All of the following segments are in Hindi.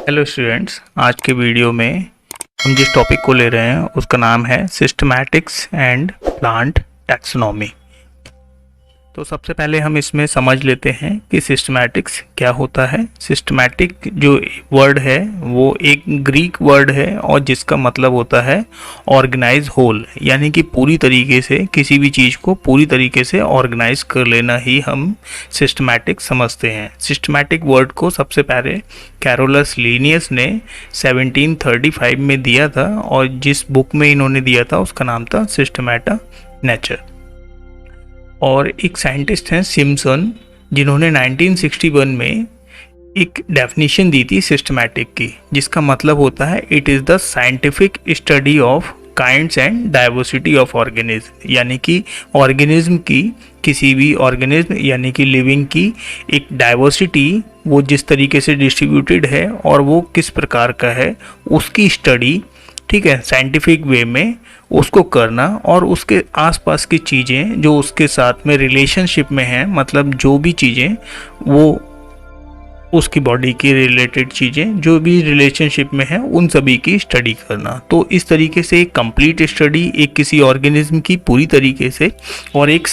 हेलो स्टूडेंट्स, आज के वीडियो में हम जिस टॉपिक को ले रहे हैं उसका नाम है सिस्टमैटिक्स एंड प्लांट टैक्सोनॉमी। तो सबसे पहले हम इसमें समझ लेते हैं कि सिस्टमैटिक्स क्या होता है। सिस्टमैटिक जो वर्ड है वो एक ग्रीक वर्ड है और जिसका मतलब होता है ऑर्गेनाइज होल, यानी कि पूरी तरीके से किसी भी चीज़ को पूरी तरीके से ऑर्गेनाइज कर लेना ही हम सिस्टमैटिक समझते हैं। सिस्टमैटिक वर्ड को सबसे पहले कैरोलस लीनियस ने 1735 में दिया था और जिस बुक में इन्होंने दिया था उसका नाम था सिस्टमैटा नेचर। और एक साइंटिस्ट हैं सिम्पसन, जिन्होंने 1961 में एक डेफिनेशन दी थी सिस्टमैटिक की, जिसका मतलब होता है it is the scientific study of kinds and diversity of organism, यानी कि ऑर्गेनिज्म की, किसी भी ऑर्गेनिज्म यानी कि लिविंग की एक डाइवर्सिटी, वो जिस तरीके से डिस्ट्रीब्यूटेड है और वो किस प्रकार का है उसकी स्टडी, ठीक है, साइंटिफिक वे में उसको करना। और उसके आसपास की चीज़ें जो उसके साथ में रिलेशनशिप में हैं, मतलब जो भी चीज़ें वो उसकी बॉडी की रिलेटेड चीज़ें जो भी रिलेशनशिप में हैं उन सभी की स्टडी करना। तो इस तरीके से एक कंप्लीट स्टडी एक किसी ऑर्गेनिज्म की पूरी तरीके से और एक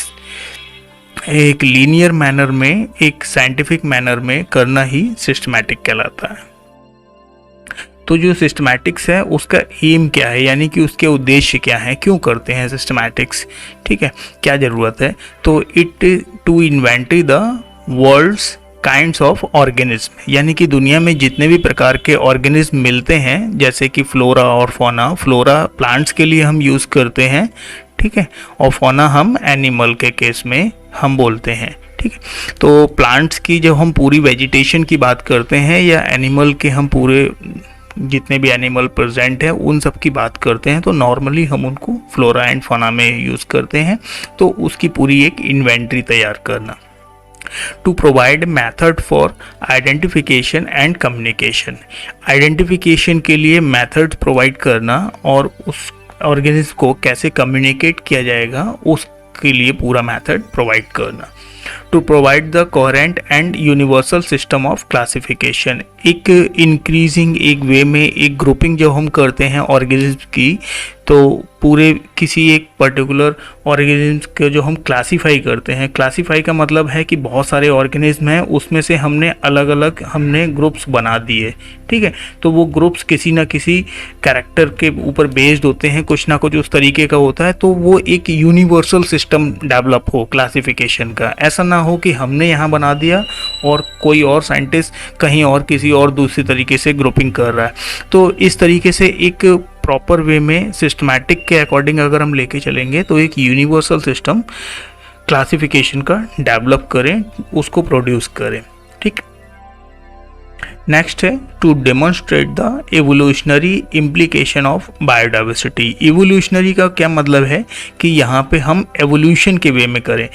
लीनियर मैनर में, एक साइंटिफिक मैनर में करना ही सिस्टमैटिक कहलाता है। तो जो सिस्टमैटिक्स है उसका एम क्या है, यानी कि उसके उद्देश्य क्या है, क्यों करते हैं सिस्टमैटिक्स, ठीक है, क्या ज़रूरत है। तो it to inventory the world's kinds of organism, यानी कि दुनिया में जितने भी प्रकार के ऑर्गेनिज्म मिलते हैं, जैसे कि फ्लोरा और फौना। फ्लोरा प्लांट्स के लिए हम यूज़ करते हैं, ठीक है, और फौना हम एनिमल के केस में हम बोलते हैं, ठीक है। तो प्लांट्स की जब हम पूरी वेजिटेशन की बात करते हैं या एनिमल के हम पूरे जितने भी एनिमल प्रेजेंट हैं उन सब की बात करते हैं, तो नॉर्मली हम उनको फ्लोरा एंड फौना में यूज़ करते हैं। तो उसकी पूरी एक इन्वेंट्री तैयार करना। To provide method for identification and communication, identification के लिए मेथड प्रोवाइड करना और उस ऑर्गेनिज्म को कैसे कम्युनिकेट किया जाएगा उसके लिए पूरा मेथड प्रोवाइड करना। To provide the coherent and universal system of classification, एक इंक्रीजिंग एक वे में एक ग्रुपिंग जब हम करते हैं ऑर्गेनिज्म की, तो पूरे किसी एक पर्टिकुलर ऑर्गेनिज्म को जो हम क्लासीफाई करते हैं, क्लासीफाई का मतलब है कि बहुत सारे ऑर्गेनिज्म हैं, उसमें से हमने अलग अलग हमने ग्रुप्स बना दिए, ठीक है। तो वो ग्रुप्स किसी ना किसी कैरेक्टर के ऊपर बेस्ड होते हैं, कुछ ना कुछ उस तरीके का होता है, तो वो एक यूनिवर्सल सिस्टम डेवलप हो क्लासिफिकेशन का। ऐसा ना हो कि हमने यहाँ बना दिया और कोई और साइंटिस्ट कहीं और किसी और दूसरी तरीके से ग्रुपिंग कर रहा है। तो इस तरीके से एक प्रॉपर वे में सिस्टमैटिक के अकॉर्डिंग अगर हम लेके चलेंगे तो एक यूनिवर्सल सिस्टम क्लासिफिकेशन का डेवलप करें, उसको प्रोड्यूस करें, ठीक। नेक्स्ट है to demonstrate the evolutionary implication of biodiversity. Evolutionary का क्या मतलब है कि यहाँ पे हम एवोल्यूशन के वे में करें।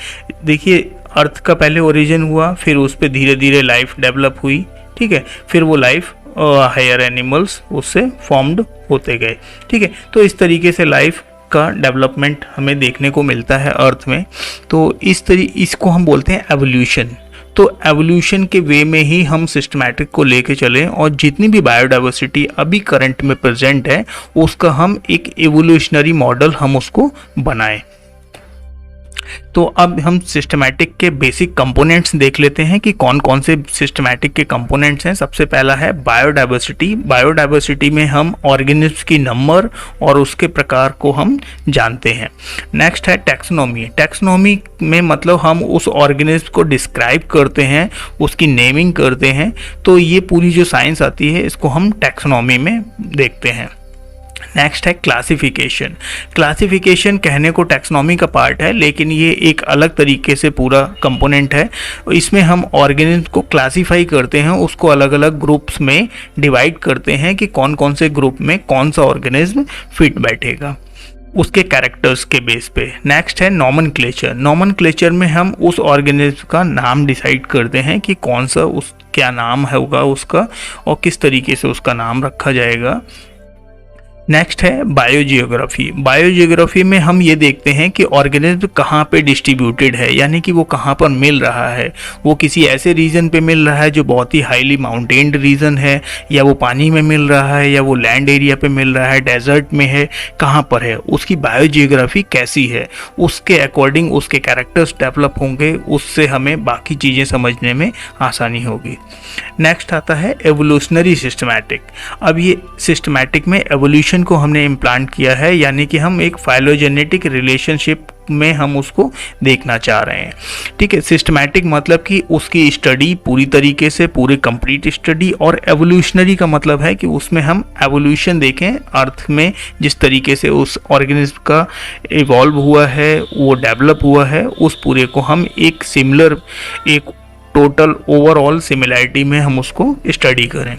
देखिए, अर्थ का पहले ओरिजिन हुआ, फिर उस पर धीरे धीरे लाइफ डेवलप हुई, ठीक है, फिर वो लाइफ हायर एनिमल्स उससे फॉर्म्ड होते गए, ठीक है। तो इस तरीके से लाइफ का डेवलपमेंट हमें देखने को मिलता है अर्थ में। तो इसको हम बोलते हैं एवोल्यूशन। तो एवोल्यूशन के वे में ही हम सिस्टमैटिक को लेके चलें और जितनी भी बायोडाइवर्सिटी अभी करंट में प्रेजेंट है उसका हम एक एवोल्यूशनरी मॉडल हम उसको बनाएं। तो अब हम सिस्टमैटिक के बेसिक कंपोनेंट्स देख लेते हैं कि कौन कौन से सिस्टमैटिक के कंपोनेंट्स हैं। सबसे पहला है बायोडाइवर्सिटी। बायोडाइवर्सिटी में हम ऑर्गेनिज्म की नंबर और उसके प्रकार को हम जानते हैं। नेक्स्ट है टैक्सोनॉमी। टैक्सोनॉमी में मतलब हम उस ऑर्गेनिज्म को डिस्क्राइब करते हैं, उसकी नेमिंग करते हैं। तो ये पूरी जो साइंस आती है इसको हम टैक्सोनॉमी में देखते हैं। नेक्स्ट है क्लासिफिकेशन। क्लासिफिकेशन कहने को टैक्सोनॉमी का पार्ट है, लेकिन ये एक अलग तरीके से पूरा कंपोनेंट है। इसमें हम ऑर्गेनिज्म को क्लासीफाई करते हैं, उसको अलग अलग ग्रुप्स में डिवाइड करते हैं कि कौन कौन से ग्रुप में कौन सा ऑर्गेनिज्म फिट बैठेगा उसके कैरेक्टर्स के बेस पे। नेक्स्ट है नॉमेनक्लेचर। नॉमेनक्लेचर में हम उस ऑर्गेनिज्म का नाम डिसाइड करते हैं कि कौन सा उस क्या नाम होगा उसका और किस तरीके से उसका नाम रखा जाएगा। नेक्स्ट है बायोजियोग्राफी। बायोजियोग्राफी में हम ये देखते हैं कि ऑर्गेनिज्म कहाँ पे डिस्ट्रीब्यूटेड है, यानी कि वो कहाँ पर मिल रहा है। वो किसी ऐसे रीजन पे मिल रहा है जो बहुत ही हाईली माउंटेन्ड रीजन है, या वो पानी में मिल रहा है, या वो लैंड एरिया पे मिल रहा है, डेजर्ट में है, कहाँ पर है, उसकी बायोजियोग्राफी कैसी है, उसके अकॉर्डिंग उसके कैरेक्टर्स डेवलप होंगे, उससे हमें बाकी चीज़ें समझने में आसानी होगी। नेक्स्ट आता है एवोल्यूशनरी सिस्टमैटिक। अब ये सिस्टमैटिक में एवोल्यूशन को हमने इम्प्लांट किया है, यानी कि हम एक फाइलोजेनेटिक रिलेशनशिप में हम उसको देखना चाह रहे हैं। ठीक है, सिस्टमैटिक मतलब कि उसकी स्टडी पूरी तरीके से, पूरे कंप्लीट स्टडी, और एवोल्यूशनरी का मतलब है कि उसमें हम एवोल्यूशन देखें, अर्थ में जिस तरीके से उस ऑर्गेनिज्म का इवॉल्व हुआ है, वो डेवलप हुआ है, उस पूरे को हम एक सिमिलर, एक टोटल ओवरऑल सिमिलैरिटी में हम उसको स्टडी करें।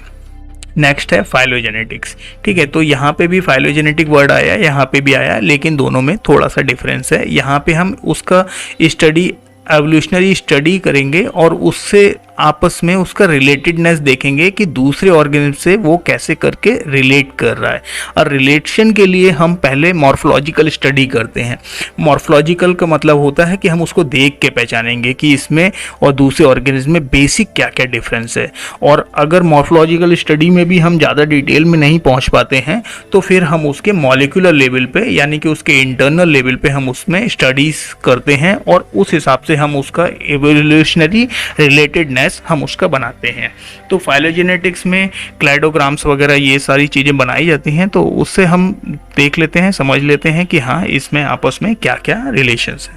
नेक्स्ट है फाइलोजेनेटिक्स। ठीक है, तो यहाँ पे भी फाइलोजेनेटिक वर्ड आया, यहाँ पे भी आया, लेकिन दोनों में थोड़ा सा डिफरेंस है। यहाँ पे हम उसका स्टडी, एवोल्यूशनरी स्टडी करेंगे और उससे आपस में उसका रिलेटेडनेस देखेंगे कि दूसरे ऑर्गेनिज्म से वो कैसे करके रिलेट कर रहा है। और रिलेशन के लिए हम पहले मॉर्फोलॉजिकल स्टडी करते हैं। मॉर्फोलॉजिकल का मतलब होता है कि हम उसको देख के पहचानेंगे कि इसमें और दूसरे ऑर्गेनिज्म में बेसिक क्या क्या डिफरेंस है। और अगर मॉर्फोलॉजिकल स्टडी में भी हम ज़्यादा डिटेल में नहीं पहुँच पाते हैं तो फिर हम उसके मॉलिक्यूलर लेवल पे, यानी कि उसके इंटरनल लेवल पे हम उसमें स्टडीज़ करते हैं और उस हिसाब से हम उसका एवोल्यूशनरी रिलेटेडनेस हम उसका बनाते हैं। तो फाइलोजेनेटिक्स में क्लैडोग्राम्स वगैरह ये सारी चीज़ें बनाई जाती हैं, तो उससे हम देख लेते हैं, समझ लेते हैं कि हाँ, इसमें आपस में क्या क्या रिलेशंस हैं।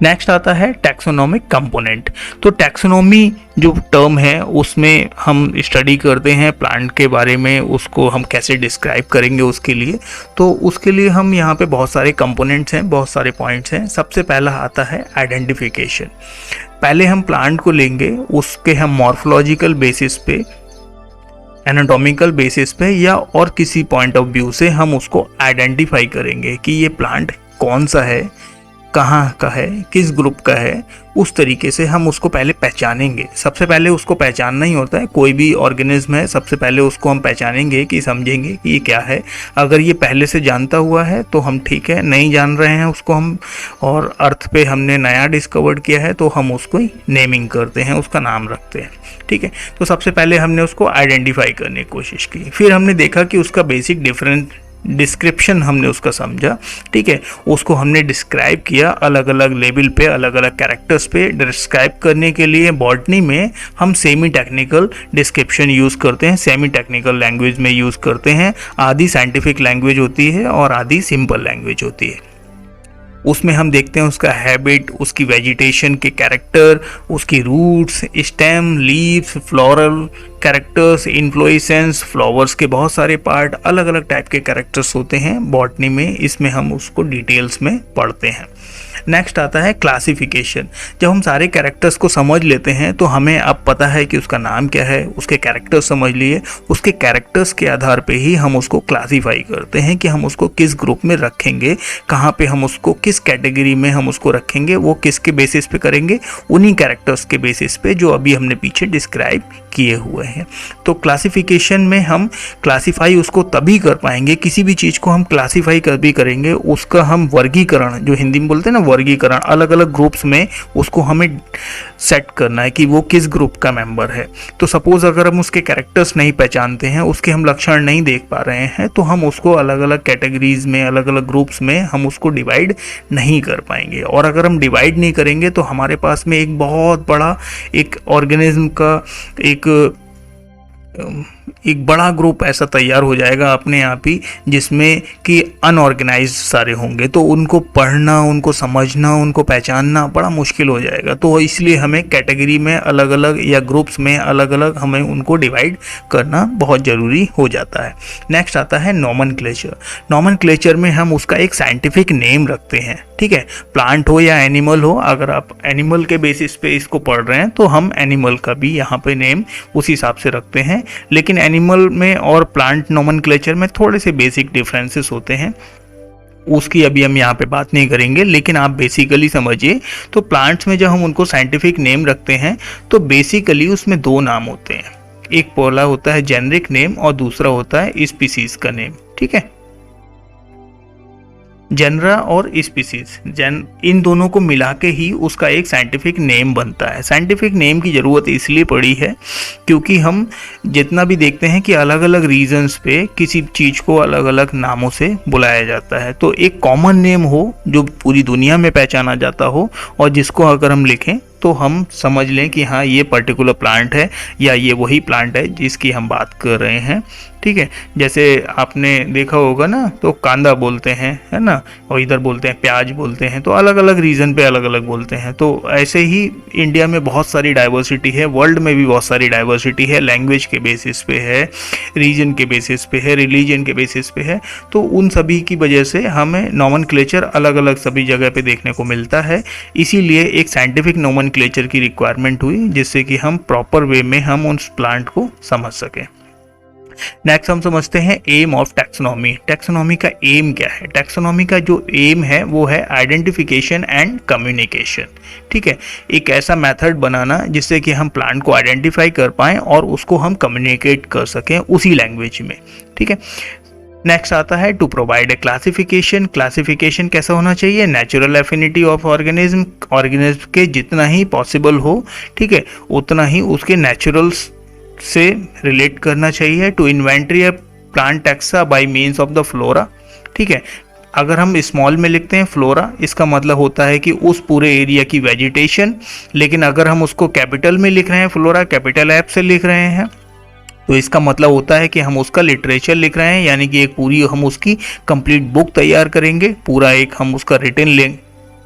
नेक्स्ट आता है टैक्सोनॉमिक कंपोनेंट। तो टैक्सोनॉमी जो टर्म है उसमें हम स्टडी करते हैं प्लांट के बारे में, उसको हम कैसे डिस्क्राइब करेंगे उसके लिए। तो उसके लिए हम यहाँ पे बहुत सारे कंपोनेंट्स हैं, बहुत सारे पॉइंट्स हैं। सबसे पहला आता है आइडेंटिफिकेशन। पहले हम प्लांट को लेंगे, उसके हम मॉर्फोलॉजिकल बेसिस पे, एनाटॉमिकल बेसिस पे या और किसी पॉइंट ऑफ व्यू से हम उसको आइडेंटिफाई करेंगे कि ये प्लांट कौन सा है, कहाँ का है, किस ग्रुप का है। उस तरीके से हम उसको पहले पहचानेंगे। सबसे पहले उसको पहचानना ही होता है। कोई भी ऑर्गेनिज्म है, सबसे पहले उसको हम पहचानेंगे कि समझेंगे कि ये क्या है। अगर ये पहले से जानता हुआ है तो हम ठीक है, नहीं जान रहे हैं उसको हम, और अर्थ पे हमने नया डिस्कवर्ड किया है तो हम उसको ही नेमिंग करते हैं, उसका नाम रखते हैं। ठीक है, तो सबसे पहले हमने उसको आइडेंटिफाई करने की कोशिश की। फिर हमने देखा कि उसका बेसिक डिफरेंट डिस्क्रिप्शन हमने उसका समझा। ठीक है, उसको हमने डिस्क्राइब किया अलग अलग लेवल पे, अलग अलग कैरेक्टर्स पे। डिस्क्राइब करने के लिए बॉटनी में हम सेमी टेक्निकल डिस्क्रिप्शन यूज़ करते हैं, सेमी टेक्निकल लैंग्वेज में यूज़ करते हैं। आधी साइंटिफिक लैंग्वेज होती है और आधी सिंपल लैंग्वेज होती है। उसमें हम देखते हैं उसका हैबिट, उसकी वेजिटेशन के कैरेक्टर, उसकी roots, stem, leaves, floral characters, inflorescence, flowers के बहुत सारे पार्ट, अलग अलग टाइप के कैरेक्टर्स होते हैं बॉटनी में। इसमें हम उसको डिटेल्स में पढ़ते हैं। नेक्स्ट आता है क्लासिफिकेशन। जब हम सारे कैरेक्टर्स को समझ लेते हैं तो हमें अब पता है कि उसका नाम क्या है, उसके कैरेक्टर्स समझ लिए। उसके कैरेक्टर्स के आधार पे ही हम उसको क्लासीफाई करते हैं कि हम उसको किस ग्रुप में रखेंगे, कहाँ पे हम उसको किस कैटेगरी में हम उसको रखेंगे। वो किसके बेसिस पे करेंगे, उन्हीं कैरेक्टर्स के बेसिस पे जो अभी हमने पीछे डिस्क्राइब किए हुए हैं। तो क्लासिफिकेशन में हम क्लासीफाई उसको तभी कर पाएंगे, किसी भी चीज़ को हम क्लासीफाई कभी करेंगे, उसका हम वर्गीकरण, जो हिंदी में बोलते हैं ना वर्गीकरण, अलग अलग ग्रुप्स में उसको हमें सेट करना है कि वो किस ग्रुप का मेंबर है। तो सपोज अगर हम उसके कैरेक्टर्स नहीं पहचानते हैं, उसके हम लक्षण नहीं देख पा रहे हैं, तो हम उसको अलग अलग कैटेगरीज में, अलग अलग ग्रुप्स में हम उसको डिवाइड नहीं कर पाएंगे। और अगर हम डिवाइड नहीं करेंगे तो हमारे पास में एक बहुत बड़ा एक ऑर्गेनिज्म का एक बड़ा ग्रुप ऐसा तैयार हो जाएगा अपने आप ही, जिसमें कि अनऑर्गेनाइज सारे होंगे। तो उनको पढ़ना, उनको समझना, उनको पहचानना बड़ा मुश्किल हो जाएगा। तो इसलिए हमें कैटेगरी में अलग अलग या ग्रुप्स में अलग अलग हमें उनको डिवाइड करना बहुत ज़रूरी हो जाता है। नेक्स्ट आता है नॉमेनक्लेचर। नॉमेनक्लेचर में हम उसका एक साइंटिफिक नेम रखते हैं। ठीक है, प्लांट हो या एनिमल हो, अगर आप एनिमल के बेसिस पे इसको पढ़ रहे हैं तो हम एनिमल का भी यहाँ पे नेम उस हिसाब से रखते हैं। लेकिन एनिमल में और प्लांट नॉमेनक्लेचर में थोड़े से बेसिक डिफरेंसेस होते हैं, उसकी अभी हम यहाँ पे बात नहीं करेंगे। लेकिन आप बेसिकली समझिए, तो प्लांट्स में जब हम उनको साइंटिफिक नेम रखते हैं तो बेसिकली उसमें दो नाम होते हैं। एक पहला होता है जेनरिक नेम और दूसरा होता है स्पीसीज का नेम। ठीक है। जेनरा और स्पीसीज इन दोनों को मिला के ही उसका एक साइंटिफिक नेम बनता है। साइंटिफिक नेम की ज़रूरत इसलिए पड़ी है क्योंकि हम जितना भी देखते हैं कि अलग अलग रीजन्स पे किसी चीज़ को अलग अलग नामों से बुलाया जाता है, तो एक कॉमन नेम हो जो पूरी दुनिया में पहचाना जाता हो और जिसको अगर हम लिखें तो हम समझ लें कि हाँ ये पर्टिकुलर प्लांट है या ये वही प्लांट है जिसकी हम बात कर रहे हैं, ठीक है। जैसे आपने देखा होगा ना, तो कांदा बोलते हैं, है ना, और इधर बोलते हैं प्याज बोलते हैं, तो अलग अलग रीजन पे अलग अलग बोलते हैं। तो ऐसे ही इंडिया में बहुत सारी डाइवर्सिटी है, वर्ल्ड में भी बहुत सारी डाइवर्सिटी है, लैंग्वेज के बेसिस पे है, रीजन के बेसिस पे है, रिलीजन के बेसिस पे है। तो उन सभी की वजह से हमें नॉमेनक्लेचर अलग अलग सभी जगह पे देखने को मिलता है। इसीलिए एक साइंटिफिक नॉमेनक्लेचर की रिक्वायरमेंट हुई जिससे कि हम प्रॉपर वे में हम उस प्लांट को समझ सकें। नेक्स्ट हम समझते हैं एम ऑफ टैक्सोनॉमी। टैक्सोनॉमी का एम क्या है? टैक्सोनॉमी का जो एम है वो है आइडेंटिफिकेशन एंड कम्युनिकेशन, ठीक है। एक ऐसा मेथड बनाना जिससे कि हम प्लांट को आइडेंटिफाई कर पाएं और उसको हम कम्युनिकेट कर सकें उसी लैंग्वेज में, ठीक है। नेक्स्ट आता है to provide a classification. Classification कैसा होना चाहिए? Natural affinity of organism, organism के जितना ही पॉसिबल हो, ठीक है, उतना ही उसके नेचुरल्स से रिलेट करना चाहिए। To inventory a plant taxa by means of the flora, ठीक है। अगर हम स्मॉल में लिखते हैं फ्लोरा, इसका मतलब होता है कि उस पूरे एरिया की वेजिटेशन, लेकिन अगर हम उसको कैपिटल में लिख रहे हैं, फ्लोरा कैपिटल एफ से लिख रहे हैं, तो इसका मतलब होता है कि हम उसका लिटरेचर लिख रहे हैं, यानी कि एक पूरी हम उसकी कंप्लीट बुक तैयार करेंगे, पूरा एक हम उसका रिटन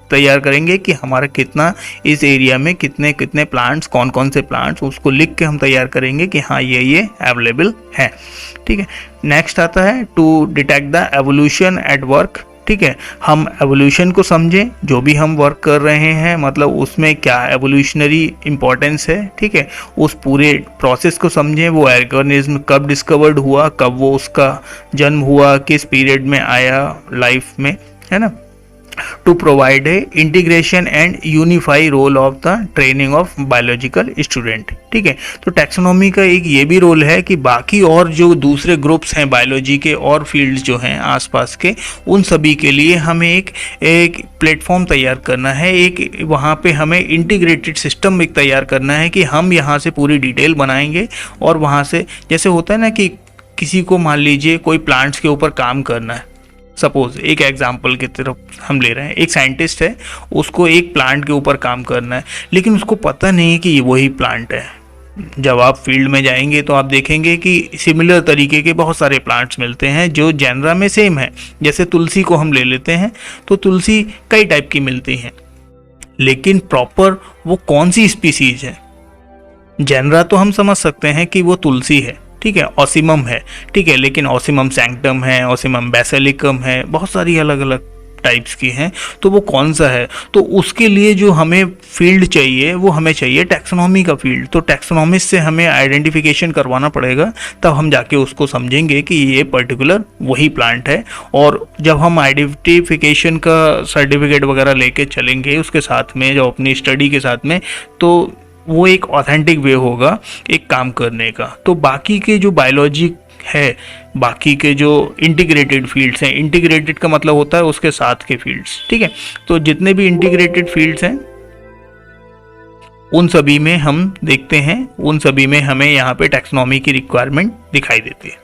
तैयार करेंगे कि हमारा कितना इस एरिया में कितने कितने प्लांट्स, कौन कौन से प्लांट्स, उसको लिख के हम तैयार करेंगे कि हाँ ये अवेलेबल है, ठीक है। नेक्स्ट आता है to detect the evolution at work, ठीक है। हम एवोल्यूशन को समझें, जो भी हम वर्क कर रहे हैं मतलब उसमें क्या एवोल्यूशनरी इंपॉर्टेंस है, ठीक है। उस पूरे प्रोसेस को समझें, वो ऑर्गेनिज्म कब डिस्कवर्ड हुआ, कब वो उसका जन्म हुआ, किस पीरियड में आया लाइफ में, है ना। To provide a integration and unify role of the training of biological student, ठीक है। तो टैक्सोनॉमी का एक ये भी रोल है कि बाकी और जो दूसरे ग्रुप्स हैं बायोलॉजी के और फील्ड्स जो हैं आसपास के, उन सभी के लिए हमें एक प्लेटफॉर्म तैयार करना है, एक वहाँ पे हमें इंटीग्रेटेड सिस्टम एक तैयार करना है कि हम यहाँ से पूरी डिटेल बनाएंगे और वहाँ से, जैसे होता है ना कि किसी को मान लीजिए कोई प्लांट्स के ऊपर काम करना है, सपोज एक एग्जाम्पल की तरफ हम ले रहे हैं, एक साइंटिस्ट है, उसको एक प्लांट के ऊपर काम करना है, लेकिन उसको पता नहीं कि ये वही प्लांट है। जब आप फील्ड में जाएंगे तो आप देखेंगे कि सिमिलर तरीके के बहुत सारे प्लांट्स मिलते हैं जो जेनरा में सेम है। जैसे तुलसी को हम ले लेते हैं, तो तुलसी कई टाइप की मिलती हैं, लेकिन प्रॉपर वो कौन सी स्पीसीज है, जेनरा तो हम समझ सकते हैं कि वो तुलसी है, ठीक है, ऑसिमम है, ठीक है, लेकिन ऑसिमम सैंक्टम है, ऑसिमम बेसिलिकम है, बहुत सारी अलग अलग टाइप्स की हैं, तो वो कौन सा है? तो उसके लिए जो हमें फील्ड चाहिए वो हमें चाहिए टैक्सोनॉमी का फील्ड। तो टैक्सोनॉमिस्ट से हमें आइडेंटिफिकेशन करवाना पड़ेगा, तब हम जाके उसको समझेंगे कि ये पर्टिकुलर वही प्लांट है। और जब हम आइडेंटिफिकेशन का सर्टिफिकेट वगैरह लेके चलेंगे उसके साथ में, जो अपनी स्टडी के साथ में, तो वो एक ऑथेंटिक वे होगा एक काम करने का। तो बाकी के जो बायोलॉजी है, बाकी के जो इंटीग्रेटेड फील्ड्स हैं, इंटीग्रेटेड का मतलब होता है उसके साथ के फील्ड्स, ठीक है। तो जितने भी इंटीग्रेटेड फील्ड्स हैं उन सभी में हम देखते हैं, उन सभी में हमें यहाँ पे टैक्सोनॉमी की रिक्वायरमेंट दिखाई देती है,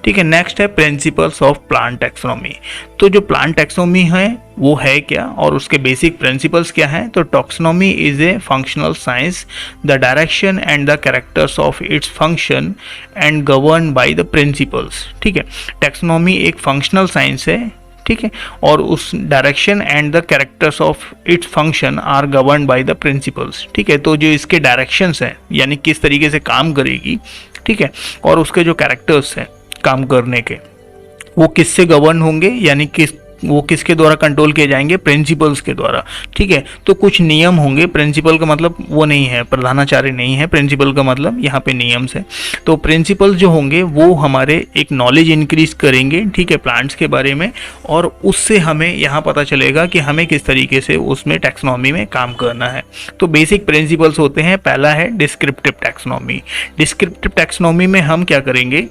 ठीक है। नेक्स्ट है प्रिंसिपल्स ऑफ प्लांट टैक्सोनॉमी। तो जो प्लांट टैक्सोनॉमी है वो है क्या और उसके बेसिक प्रिंसिपल्स क्या हैं? तो taxonomy is a functional science, the direction and the characters of its function and govern by the principles, ठीक है। टैक्सोनॉमी एक फंक्शनल साइंस है, ठीक है, और उस direction and the characters of its function are govern by the principles, ठीक है। तो जो इसके डायरेक्शंस हैं, यानी किस तरीके से काम करेगी, ठीक है, और उसके जो कैरेक्टर्स हैं काम करने के, वो किससे गवर्न होंगे, यानी वो किसके द्वारा कंट्रोल किए जाएंगे? प्रिंसिपल्स के द्वारा, ठीक है। तो कुछ नियम होंगे, प्रिंसिपल का मतलब वो नहीं है प्रधानाचार्य नहीं है, प्रिंसिपल का मतलब यहाँ पे नियम से। तो प्रिंसिपल जो होंगे वो हमारे एक नॉलेज इंक्रीज करेंगे, ठीक है, प्लांट्स के बारे में, और उससे हमें यहाँ पता चलेगा कि हमें किस तरीके से उसमें टैक्सोनॉमी में काम करना है। तो बेसिक प्रिंसिपल्स होते हैं, पहला है डिस्क्रिप्टिव टैक्सोनॉमी। डिस्क्रिप्टिव टैक्सोनॉमी में हम क्या करेंगे?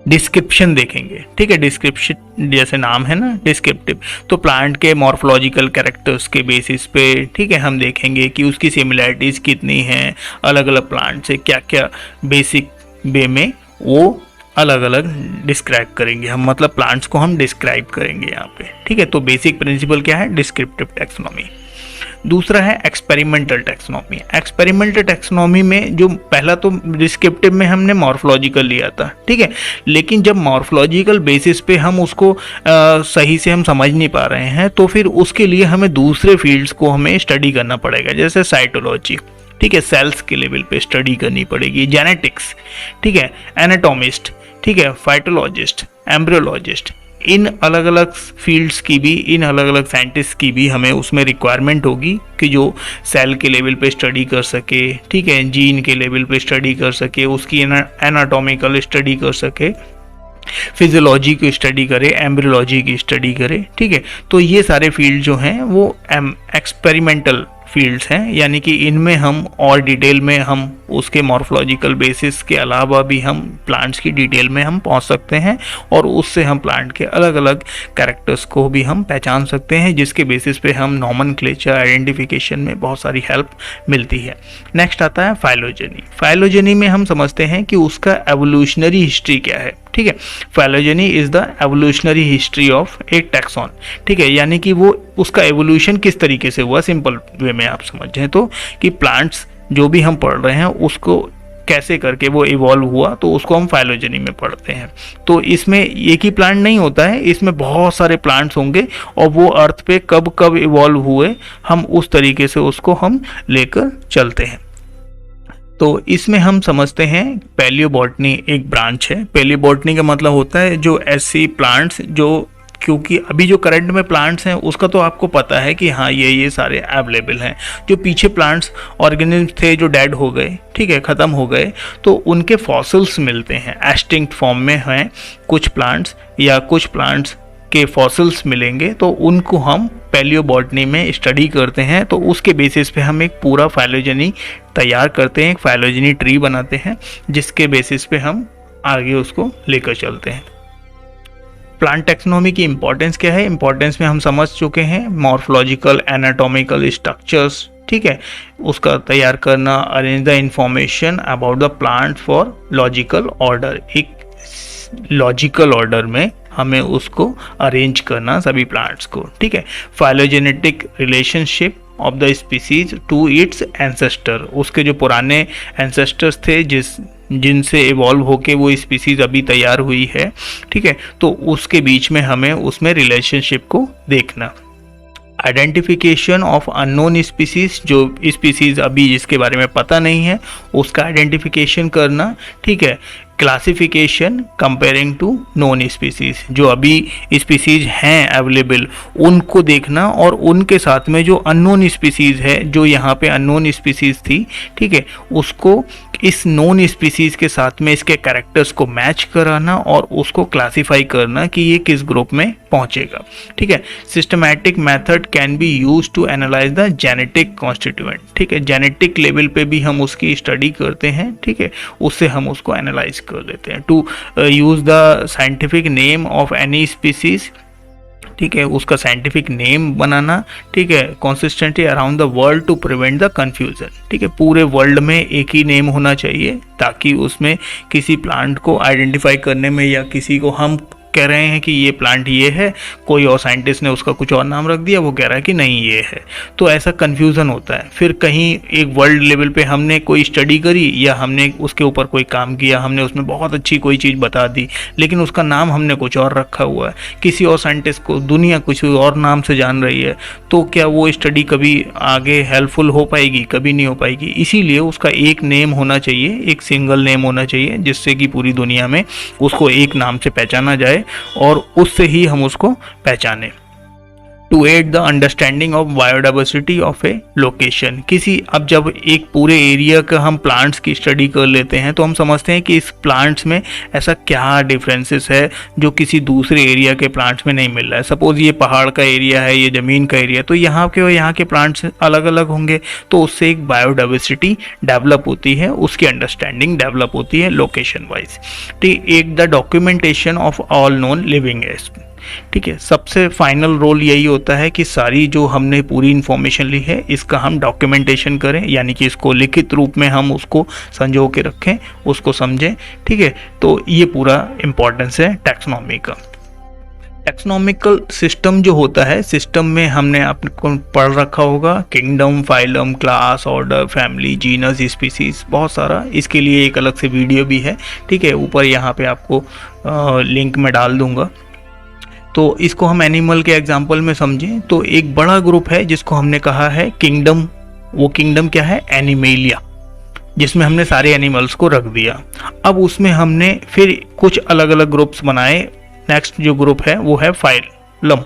डिस्क्रिप्शन देखेंगे, ठीक है। डिस्क्रिप्शन जैसे नाम है ना, डिस्क्रिप्टिव, तो प्लांट के मॉर्फोलॉजिकल कैरेक्टर्स के बेसिस पे, ठीक है, हम देखेंगे कि उसकी सिमिलैरिटीज़ कितनी हैं अलग अलग प्लांट से, क्या क्या बेसिक वे में वो अलग अलग डिस्क्राइब करेंगे हम, मतलब प्लांट्स को हम डिस्क्राइब करेंगे यहाँ पे, ठीक है। तो बेसिक प्रिंसिपल क्या है, डिस्क्रिप्टिव टैक्सोनॉमी। दूसरा है एक्सपेरिमेंटल टैक्सोनॉमी। एक्सपेरिमेंटल टैक्सोनॉमी में जो पहला तो डिस्क्रिप्टिव में हमने मॉर्फोलॉजिकल लिया था, ठीक है, लेकिन जब मॉर्फोलॉजिकल बेसिस पे हम उसको सही से हम समझ नहीं पा रहे हैं, तो फिर उसके लिए हमें दूसरे फील्ड्स को हमें स्टडी करना पड़ेगा, जैसे साइटोलॉजी, ठीक है, सेल्स के लेवल पे स्टडी करनी पड़ेगी, जेनेटिक्स, ठीक है, एनाटोमिस्ट, ठीक है, फाइटोलॉजिस्ट, एम्ब्रियोलॉजिस्ट, इन अलग अलग फील्ड्स की भी, इन अलग अलग साइंटिस्ट की भी हमें उसमें रिक्वायरमेंट होगी कि जो सेल के लेवल पे स्टडी कर सके, ठीक है, जीन के लेवल पे स्टडी कर सके, उसकी एनाटॉमिकल स्टडी कर सके, फिजियोलॉजी की स्टडी करे, एम्ब्रियोलॉजी की स्टडी करे, ठीक है। तो ये सारे फील्ड जो हैं वो एक्सपेरिमेंटल फील्ड्स हैं, यानी कि इनमें हम और डिटेल में हम उसके मॉर्फोलॉजिकल बेसिस के अलावा भी हम प्लांट्स की डिटेल में हम पहुंच सकते हैं, और उससे हम प्लांट के अलग अलग कैरेक्टर्स को भी हम पहचान सकते हैं, जिसके बेसिस पे हम नॉमेनक्लेचर आइडेंटिफिकेशन में बहुत सारी हेल्प मिलती है। नेक्स्ट आता है फाइलोजेनी। फाइलोजेनी में हम समझते हैं कि उसका एवोल्यूशनरी हिस्ट्री क्या है, ठीक है। Phylogeny is the evolutionary history of A taxon, ठीक है, यानी कि वो उसका एवोल्यूशन किस तरीके से हुआ, सिंपल वे में आप समझें तो, कि प्लांट्स जो भी हम पढ़ रहे हैं उसको कैसे करके वो इवॉल्व हुआ, तो उसको हम फाइलोजेनी में पढ़ते हैं। तो इसमें एक ही प्लांट नहीं होता है, इसमें बहुत सारे प्लांट्स होंगे, और वो अर्थ पे कब कब इवॉल्व हुए, हम उस तरीके से उसको हम लेकर चलते हैं। तो इसमें हम समझते हैं पैलियोबॉटनी एक ब्रांच है। पैलियोबॉटनी का मतलब होता है जो ऐसी प्लांट्स जो, क्योंकि अभी जो करंट में प्लांट्स हैं उसका तो आपको पता है कि हाँ ये सारे अवेलेबल हैं, जो पीछे प्लांट्स ऑर्गेनिज्म थे जो डेड हो गए, ठीक है, ख़त्म हो गए, तो उनके फॉसिल्स मिलते हैं, एक्सटिंक्ट फॉर्म में हैं कुछ प्लांट्स, या कुछ प्लांट्स के फॉसिल्स मिलेंगे, तो उनको हम पैलियोबॉटनी में स्टडी करते हैं। तो उसके बेसिस पे हम एक पूरा फाइलोजेनी तैयार करते हैं, एक फाइलोजेनी ट्री बनाते हैं, जिसके बेसिस पे हम आगे उसको लेकर चलते हैं। प्लांट टैक्सोनॉमी की इंपॉर्टेंस क्या है, इंपॉर्टेंस में हम समझ चुके हैं, मॉर्फोलॉजिकल एनाटॉमिकल स्ट्रक्चर्स, ठीक है, उसका तैयार करना, arrange the information about the plant for logical order, एक लॉजिकल ऑर्डर में हमें उसको अरेंज करना सभी प्लांट्स को, ठीक है। Phylogenetic relationship of the species to its ancestor, उसके जो पुराने एंसेस्टर्स थे जिनसे इवॉल्व होके वो स्पीसीज अभी तैयार हुई है, ठीक है, तो उसके बीच में हमें उसमें रिलेशनशिप को देखना। आइडेंटिफिकेशन ऑफ अननोन स्पीसीज, जो स्पीसीज अभी जिसके बारे में पता नहीं है उसका आइडेंटिफिकेशन करना, ठीक है। Classification comparing to known species, जो अभी स्पीसीज हैं अवेलेबल उनको देखना, और उनके साथ में जो अननोन स्पीसीज है, जो यहाँ पे अननोन स्पीसीज थी, ठीक है, उसको इस नॉन स्पीसीज के साथ में इसके कैरेक्टर्स को मैच कराना और उसको क्लासिफाई करना कि ये किस ग्रुप में पहुंचेगा, ठीक है। Systematic method can be use to analyse the genetic constituent, ठीक है, जेनेटिक लेवल पे भी हम उसकी स्टडी करते हैं, ठीक है, उससे हम उसको एनालाइज कर लेते हैं। To use the scientific name of any species, ठीक है, उसका साइंटिफिक नेम बनाना, ठीक है, consistently around the world to prevent the confusion, ठीक है, पूरे वर्ल्ड में एक ही नेम होना चाहिए ताकि उसमें किसी प्लांट को आइडेंटिफाई करने में, या किसी को हम कह रहे हैं कि ये प्लांट ये है, कोई और साइंटिस्ट ने उसका कुछ और नाम रख दिया, वो कह रहा है कि नहीं ये है, तो ऐसा कन्फ्यूज़न होता है। फिर कहीं एक वर्ल्ड लेवल पे हमने कोई स्टडी करी या हमने उसके ऊपर कोई काम किया, हमने उसमें बहुत अच्छी कोई चीज़ बता दी, लेकिन उसका नाम हमने कुछ और रखा हुआ है, किसी और साइंटिस्ट को दुनिया कुछ और नाम से जान रही है, तो क्या वो स्टडी कभी आगे हेल्पफुल हो पाएगी? कभी नहीं हो पाएगी। इसीलिए उसका एक नेम होना चाहिए, एक सिंगल नेम होना चाहिए, जिससे कि पूरी दुनिया में उसको एक नाम से पहचाना जाए और उससे ही हम उसको पहचाने। To aid the understanding of biodiversity of a location. किसी, अब जब एक पूरे एरिया का हम प्लांट्स की स्टडी कर लेते हैं तो हम समझते हैं कि इस प्लांट्स में ऐसा क्या डिफरेंसेस है जो किसी दूसरे एरिया के प्लांट्स में नहीं मिल रहा है। सपोज ये पहाड़ का एरिया है, ये ज़मीन का एरिया, तो यहाँ के और यहाँ के प्लांट्स अलग अलग होंगे, तो उससे एक बायोडाइवर्सिटी डेवलप होती है, उसकी अंडरस्टैंडिंग डेवलप होती है लोकेशन वाइज। ठीक, एक the documentation of all known living age. ठीक है, सबसे फाइनल रोल यही होता है कि सारी जो हमने पूरी इंफॉर्मेशन ली है इसका हम डॉक्यूमेंटेशन करें, यानी कि इसको लिखित रूप में हम उसको संजो के रखें, उसको समझें। ठीक है, तो ये पूरा इंपॉर्टेंस है टैक्सोनॉमी का। टैक्सोनॉमिकल सिस्टम जो होता है, सिस्टम में हमने आपको पढ़ रखा होगा kingdom, phylum, class, order, family, genus, species, बहुत सारा। इसके लिए एक अलग से वीडियो भी है। ठीक है, ऊपर यहाँ पे आपको लिंक में डाल दूंगा। तो इसको हम एनिमल के एग्जाम्पल में समझें तो एक बड़ा ग्रुप है जिसको हमने कहा है किंगडम। वो किंगडम क्या है? एनिमेलिया, जिसमें हमने सारे एनिमल्स को रख दिया। अब उसमें हमने फिर कुछ अलग अलग ग्रुप्स बनाए। नेक्स्ट जो ग्रुप है वो है फाइलम।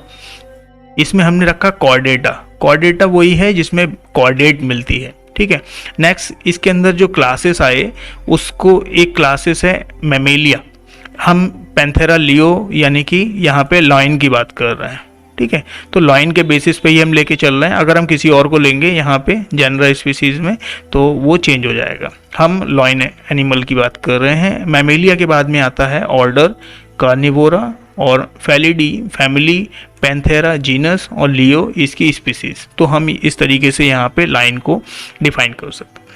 इसमें हमने रखा कॉर्डेटा। कॉर्डेटा वही है जिसमें कॉर्डेट मिलती है। ठीक है, नेक्स्ट इसके अंदर जो क्लासेस आए उसको, एक क्लासेस है मैमेलिया। हम पैंथेरा लियो यानी कि यहाँ पे लॉयन की बात कर रहे हैं। ठीक है, तो लॉयन के बेसिस पे ही हम लेके चल रहे हैं। अगर हम किसी और को लेंगे यहाँ पे जनरल स्पीसीज में तो वो चेंज हो जाएगा। हम लॉयन एनिमल की बात कर रहे हैं। मैमेलिया के बाद में आता है ऑर्डर कार्निवोरा और फेलिडी फैमिली, पैंथेरा जीनस और लियो इसकी स्पीसीज। तो हम इस तरीके से यहाँ पे लाइन को डिफाइन कर सकते हैं।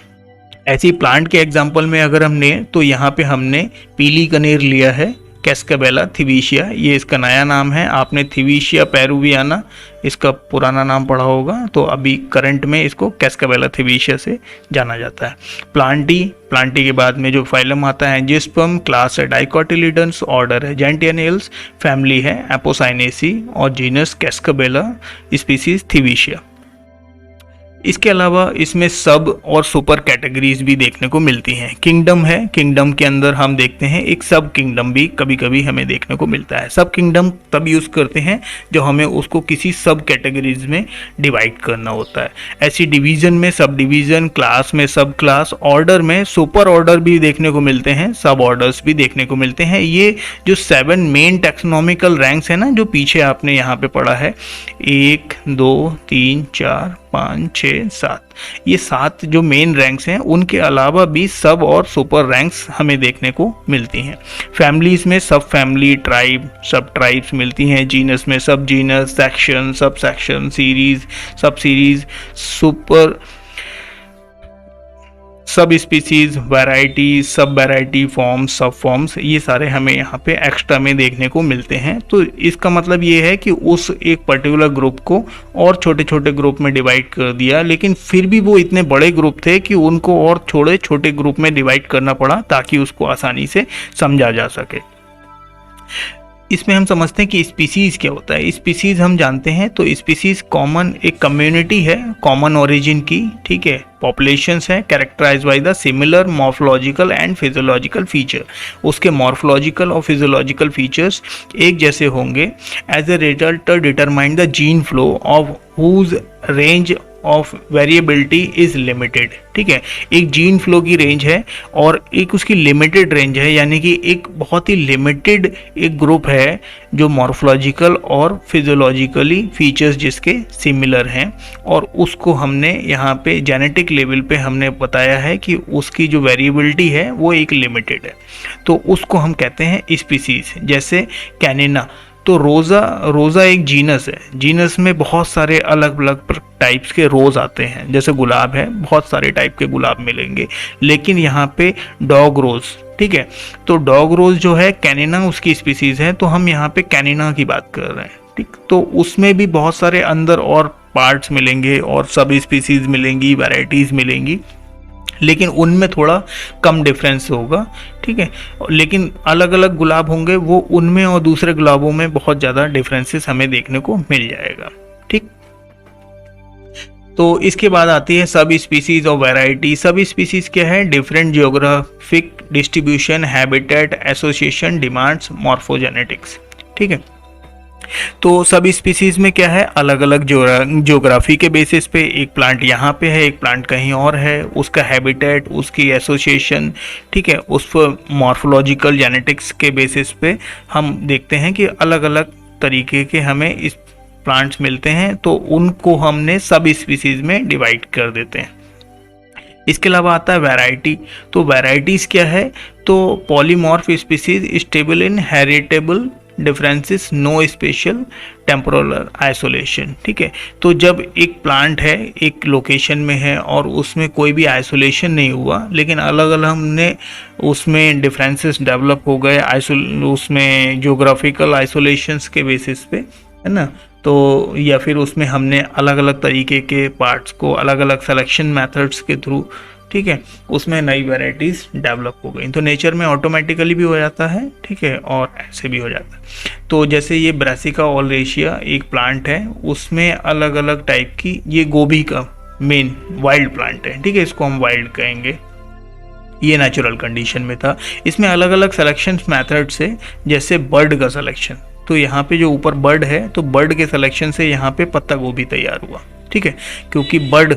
ऐसी प्लांट के एग्जाम्पल में अगर हमने, तो यहाँ पे हमने पीली कनेर लिया है, कैस्काबेला थिविशिया, ये इसका नया नाम है। आपने थिविशिया पेरुवियाना इसका पुराना नाम पढ़ा होगा, तो अभी करंट में इसको कैस्काबेला थिविशिया से जाना जाता है। प्लांटी, प्लांटी के बाद में जो फाइलम आता है एंजियोस्पर्म, क्लास है डाइकोटिलिडन्स, ऑर्डर है जेंटियनेल्स, फैमिली है एपोसाइनेसी और जीनस कैस्काबेला, स्पीसीज थिविशिया। इसके अलावा इसमें सब और सुपर कैटेगरीज भी देखने को मिलती हैं। किंगडम है, किंगडम के अंदर हम देखते हैं एक सब किंगडम भी कभी कभी हमें देखने को मिलता है। सब किंगडम तब यूज़ करते हैं जो हमें उसको किसी सब कैटेगरीज में डिवाइड करना होता है। ऐसी डिवीज़न में सब डिवीज़न, क्लास में सब क्लास, ऑर्डर में सुपर ऑर्डर भी देखने को मिलते हैं, सब ऑर्डर्स भी देखने को मिलते हैं। ये जो 7 मेन टैक्सोनॉमिकल रैंक्स है ना, जो पीछे आपने यहाँ पे पढ़ा है, 1 2 3 4 5 6 7, ये 7 जो मेन रैंक्स हैं, उनके अलावा भी सब और सुपर रैंक्स हमें देखने को मिलती हैं। फैमिलीज में सब फैमिली, ट्राइब, सब ट्राइब्स मिलती हैं। जीनस में सब genus, section, sub section, series, सब series, super sub species, variety, सब वैरायटी, फॉर्म्स, सब फॉर्म्स, ये सारे हमें यहाँ पे एक्स्ट्रा में देखने को मिलते हैं। तो इसका मतलब ये है कि उस एक पर्टिकुलर ग्रुप को और छोटे छोटे ग्रुप में डिवाइड कर दिया, लेकिन फिर भी वो इतने बड़े ग्रुप थे कि उनको और छोटे छोटे ग्रुप में डिवाइड करना पड़ा ताकि उसको आसानी से समझा जा सके। इसमें हम समझते हैं कि स्पीसीज क्या होता है। स्पीसीज हम जानते हैं, तो स्पीसीज कॉमन एक कम्युनिटी है कॉमन ओरिजिन की। ठीक है, पॉपुलेशंस है characterised by the similar morphological and physiological feature. उसके मॉर्फोलॉजिकल और फिजियोलॉजिकल फीचर्स एक जैसे होंगे। As a result determine the gene flow of whose range of variability is limited. ठीक है, एक जीन फ्लो की रेंज है और एक उसकी लिमिटेड रेंज है, यानी कि एक बहुत ही लिमिटेड एक ग्रुप है जो मॉर्फोलॉजिकल और फिजियोलॉजिकली फीचर्स जिसके सिमिलर हैं, और उसको हमने यहाँ पे जेनेटिक लेवल पे हमने बताया है कि उसकी जो वेरिएबिलिटी है वो एक लिमिटेड है, तो उसको हम कहते हैं स्पीसीज। जैसे कैनिना, तो रोज़ा एक जीनस है। जीनस में बहुत सारे अलग अलग टाइप्स के रोज़ आते हैं। जैसे गुलाब है, बहुत सारे टाइप के गुलाब मिलेंगे, लेकिन यहाँ पे डॉग रोज़, ठीक है, तो डॉग रोज़ जो है कैनिना उसकी स्पीसीज़ है, तो हम यहाँ पे कैनिना की बात कर रहे हैं। ठीक, तो उसमें भी बहुत सारे अंदर और पार्ट्स मिलेंगे और सब स्पीसीज़ मिलेंगी, वैराइटीज़ मिलेंगी, लेकिन उनमें थोड़ा कम डिफरेंस होगा। ठीक है, लेकिन अलग अलग गुलाब होंगे, वो उनमें और दूसरे गुलाबों में बहुत ज़्यादा डिफरेंसेस हमें देखने को मिल जाएगा। ठीक, तो इसके बाद आती है सब स्पीसीज और वैरायटी। सब स्पीसीज क्या है? Different geographic distribution, habitat, association, demands, morphogenetics. ठीक है, तो सब स्पीसीज में क्या है, अलग अलग ज्योग्राफी के बेसिस पे एक प्लांट यहाँ पे है, एक प्लांट कहीं और है, उसका हैबिटेट, उसकी एसोसिएशन, ठीक है, उस पर मॉर्फोलॉजिकल जेनेटिक्स के बेसिस पे हम देखते हैं कि अलग अलग तरीके के हमें इस प्लांट्स मिलते हैं, तो उनको हमने सब स्पीसीज में डिवाइड कर देते हैं। इसके अलावा आता है वैरायटी। तो वैराइटीज क्या है, तो polymorph species stable inheritable differences, no spatial temporal isolation, ठीक है। तो जब एक प्लांट है एक लोकेशन में है और उसमें कोई भी आइसोलेशन नहीं हुआ, लेकिन अलग अलग हमने उसमें डिफरेंसेस डेवलप हो गए उसमें ज्योग्राफिकल आइसोलेशंस के बेसिस पे, है ना, तो या फिर उसमें हमने अलग अलग तरीके के पार्ट्स को अलग अलग सिलेक्शन मेथड्स के थ्रू, ठीक है, उसमें नई वैरायटीज़ डेवलप हो गई। तो नेचर में ऑटोमेटिकली भी हो जाता है, ठीक है, और ऐसे भी हो जाता है। तो जैसे ये ब्रासिका ओलेरेशिया एक प्लांट है, उसमें अलग अलग टाइप की, ये गोभी का मेन वाइल्ड प्लांट है, ठीक है, इसको हम वाइल्ड कहेंगे। ये नेचुरल कंडीशन में था। इसमें अलग अलग सिलेक्शन मेथड से, जैसे बर्ड का सिलेक्शन, तो यहाँ पे जो ऊपर बर्ड है, तो बर्ड के सिलेक्शन से यहाँ पे पत्ता गोभी तैयार हुआ, ठीक है, क्योंकि बर्ड,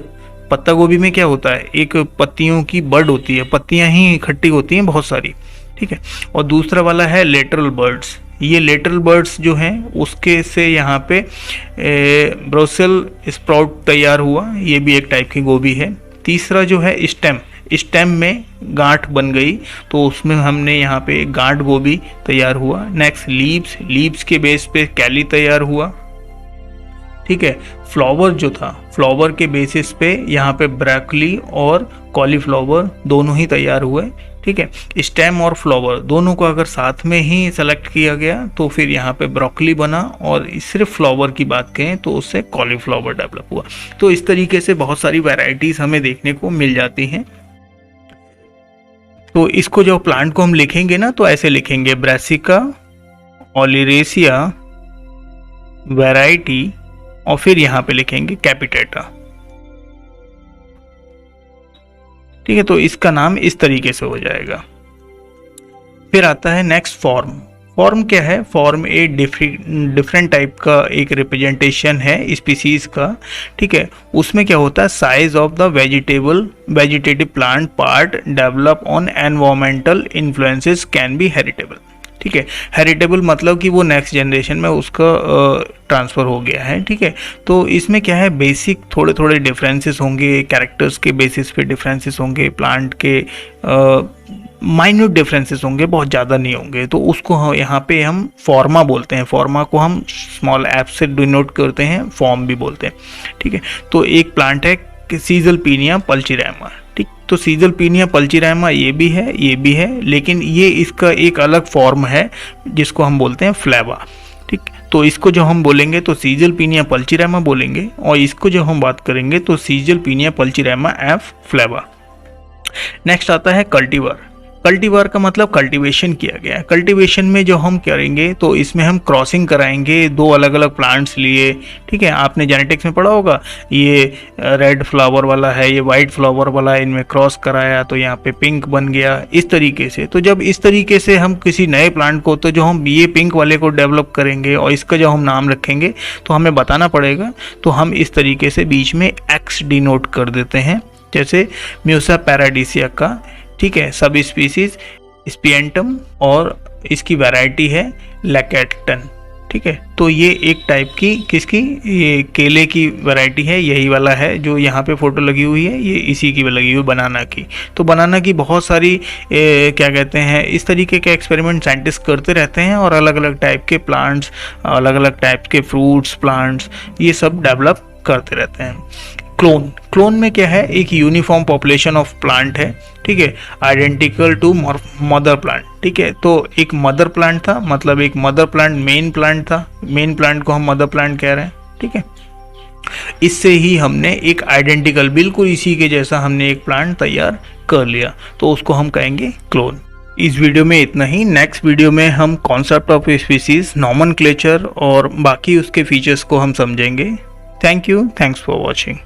पत्ता गोभी में क्या होता है, एक पत्तियों की बर्ड होती है, पत्तियां ही इकट्ठी होती हैं बहुत सारी, ठीक है। और दूसरा वाला है लेटरल बर्ड्स। ये लेटरल बर्ड्स जो हैं उसके से यहाँ पे ब्रुसेल स्प्राउट तैयार हुआ, ये भी एक टाइप की गोभी है। तीसरा जो है स्टेम में गांठ बन गई, तो उसमें हमने यहाँ पे गांठ गोभी तैयार हुआ। नेक्स्ट लीव्स के बेस पे कैली तैयार हुआ, ठीक है। फ्लावर जो था, फ्लावर के बेसिस पे यहाँ पे ब्रोकली और कॉलीफ्लावर दोनों ही तैयार हुए, ठीक है। स्टेम और फ्लावर दोनों को अगर साथ में ही सेलेक्ट किया गया तो फिर यहाँ पे ब्रोकली बना, और सिर्फ फ्लावर की बात करें तो उससे कॉलीफ्लावर डेवलप हुआ। तो इस तरीके से बहुत सारी वैरायटीज हमें देखने को मिल जाती हैं। तो इसको जो प्लांट को हम लिखेंगे ना, तो ऐसे लिखेंगे, ब्रासिका ओलेरेशिया वैरायटी, और फिर यहाँ पे लिखेंगे कैपिटेटा, ठीक है। तो इसका नाम इस तरीके से हो जाएगा। फिर आता है नेक्स्ट फॉर्म। फॉर्म क्या है, फॉर्म एक डिफरेंट टाइप का एक रिप्रेजेंटेशन है स्पीसीज का, ठीक है। उसमें क्या होता है, size of the vegetative plant part develop on environmental influences can be heritable, ठीक है। हेरिटेबल मतलब कि वो नेक्स्ट जनरेशन में उसका ट्रांसफ़र हो गया है, ठीक है। तो इसमें क्या है, बेसिक थोड़े थोड़े डिफरेंसेस होंगे, कैरेक्टर्स के बेसिस पे डिफरेंसेस होंगे, प्लांट के माइन्यूट डिफरेंसेस होंगे, बहुत ज़्यादा नहीं होंगे। तो उसको यहाँ पे हम फॉर्मा बोलते हैं। फॉर्मा को हम स्मॉल एफ से डिनोट करते हैं, फॉर्म भी बोलते हैं, ठीक है। तो एक प्लांट है सीजलपीनिया पल्चीरामा, ठीक। तो सीजलपीनिया पल्चीरामा ये भी है, लेकिन ये इसका एक अलग फॉर्म है जिसको हम बोलते हैं फ्लेवा, ठीक। तो इसको जो हम बोलेंगे तो सीजलपीनिया पल्चीरामा बोलेंगे, और इसको जो हम बात करेंगे तो सीजलपीनिया पल्चीरामा एफ फ्लेवा। नेक्स्ट आता है कल्टीवर। कल्टीवर का मतलब कल्टीवेशन किया गया है। कल्टीवेशन में जो हम करेंगे तो इसमें हम क्रॉसिंग कराएंगे दो अलग अलग प्लांट्स लिए, ठीक है। आपने जेनेटिक्स में पढ़ा होगा, ये रेड फ्लावर वाला है, ये वाइट फ्लावर वाला है, इनमें क्रॉस कराया तो यहाँ पे पिंक बन गया, इस तरीके से। तो जब इस तरीके से हम किसी नए प्लांट को, तो जो हम ये पिंक वाले को डेवलप करेंगे और इसका जो हम नाम रखेंगे तो हमें बताना पड़ेगा, तो हम इस तरीके से बीच में एक्स डिनोट कर देते हैं, जैसे म्यूसा पैराडीसिया का, ठीक है, सब स्पीसीज स्पिएंटम, और इसकी वैरायटी है लैकेटन, ठीक है। तो ये एक टाइप की किसकी, ये केले की वैरायटी है, यही वाला है जो यहाँ पे फोटो लगी हुई है, ये इसी की लगी हुई बनाना की। तो बनाना की बहुत सारी क्या कहते हैं, इस तरीके के एक्सपेरिमेंट साइंटिस्ट करते रहते हैं, और अलग अलग टाइप के प्लांट्स, अलग अलग टाइप के फ्रूट्स, प्लांट्स, ये सब डेवलप करते रहते हैं। क्लोन में क्या है, एक यूनिफॉर्म पॉपुलेशन ऑफ प्लांट है, ठीक है, आइडेंटिकल टू मदर प्लांट, ठीक है। तो एक मदर प्लांट था, मतलब एक मदर प्लांट मेन प्लांट था, मेन प्लांट को हम मदर प्लांट कह रहे हैं, ठीक है। इससे ही हमने एक आइडेंटिकल, बिल्कुल इसी के जैसा हमने एक प्लांट तैयार कर लिया, तो उसको हम कहेंगे क्लोन। इस वीडियो में इतना ही। नेक्स्ट वीडियो में हम कॉन्सेप्ट ऑफ स्पीसीज, नॉमेनक्लेचर और बाकी उसके फीचर्स को हम समझेंगे। Thank you, thanks for watching.